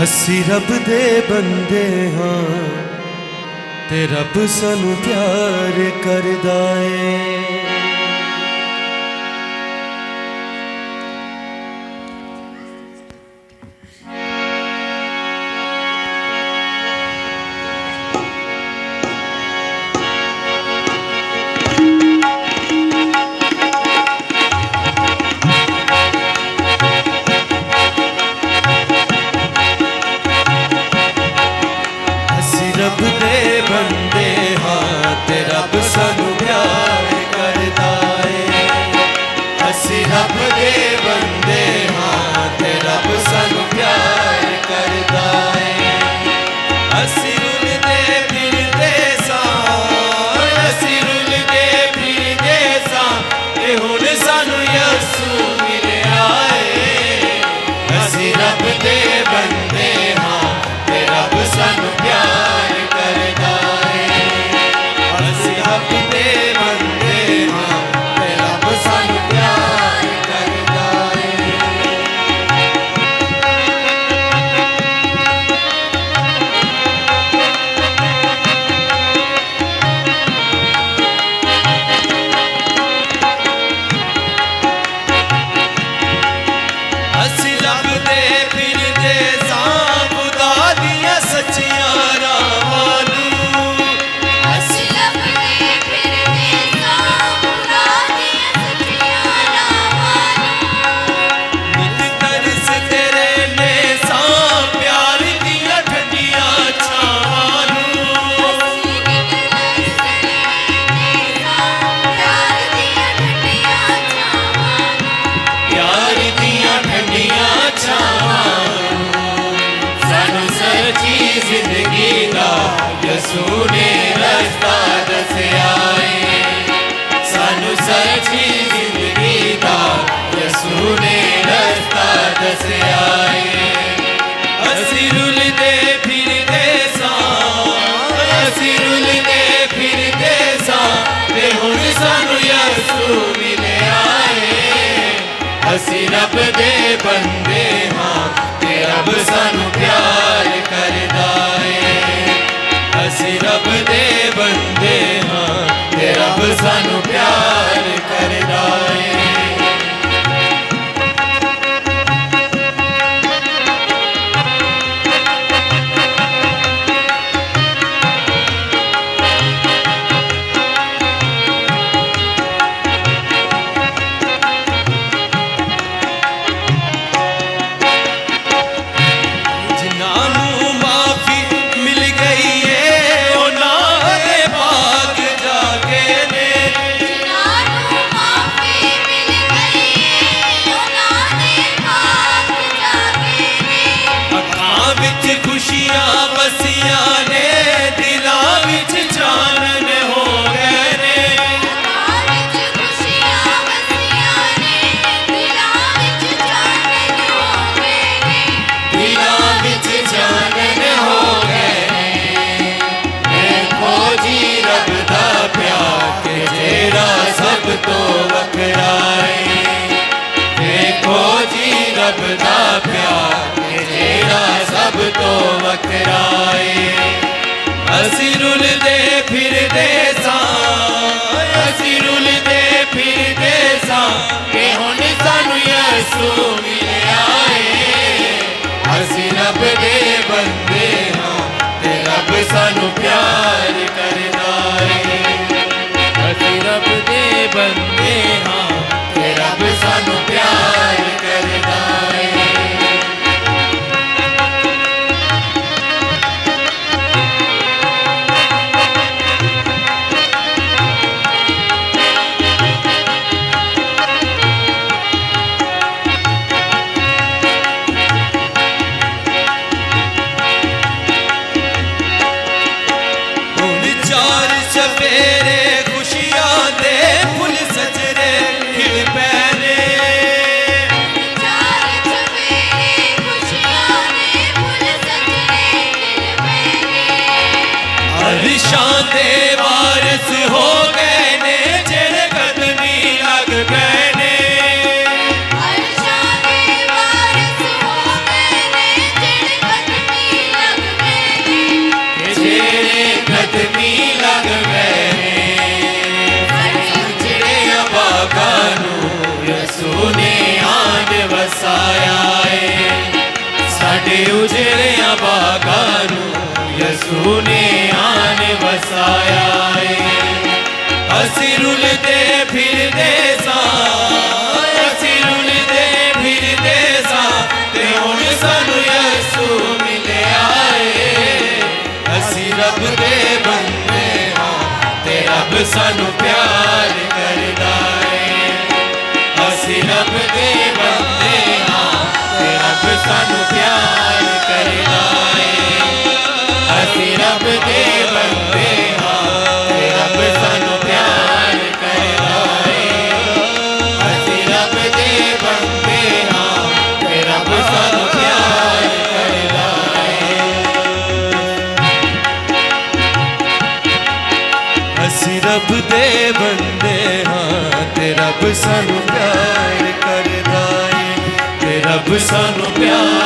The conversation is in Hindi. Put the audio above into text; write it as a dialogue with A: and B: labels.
A: असी रब दे बंदे हाँ ते रब सानू प्यार करदा है। रब दे बंदे हाँ ते रब सानू प्यार करदा है। असी रब दे बंदे हाँ ते रब सानू प्यार करदा है। असी रुलदे फिरदे सां, असी रुलदे फिरदे सां ते हुण सानू यसू मिलिया है। असी रब दे बंदे हाँ ते रब सानू प्यार यसू ने रास्ता दस्या है। सानू सच्ची जिंदगी दा यसू ने रास्ता दस्या है। असी रुलदे फिरदे सां, असी रुलदे फिरदे सां ते हुण सानू यसू मिलिया है। असी रब दे बंदे हाँ ते रब सानू प्यार करदा है। असी रब दे बंदे हाँ ते रब सानू प्यार करदा है। खुशियां बसियां ने दिलां विच चानन हो गए ने। खुशियां बसियां ने दिलां विच चानन हो गए ने। दिलां विच चानन हो गए ने। देखो जी रब दा प्यार के जेड़ा सब तो वखरा है। देखो जी रब दा प्यार सब तो वखराए। असी रुलदे फिरदे सां, असी रुलदे फिरदे सां के हुण सानू यसू मिलिया है। असी रब दे बंदे हाँ ते रब सानू प्यार करदा है। असी रब दे बंदे हाँ ते रब सानू प्यार करदा है। सवेरे खुशियां दे फुल यसू ने आन वसाया है। असी रुलदे फिरदे सा, असी रुलदे फिरदे सा, ते हुण सानू यसू मिलिया है। असी रब दे बंदे हां ते रब सानू प्यार करदा है। असी रब दे बंदे हां ते रब सानू प्यार करदा है। असी रब दे बंदे हां ते रब सानू प्यार करदा है। असी रब दे बंदे हां ते रब सानू प्यार करदा है। असी रब दे बंदे हां ते रब सानू प्यार करदा है। ते रब सानू प्यार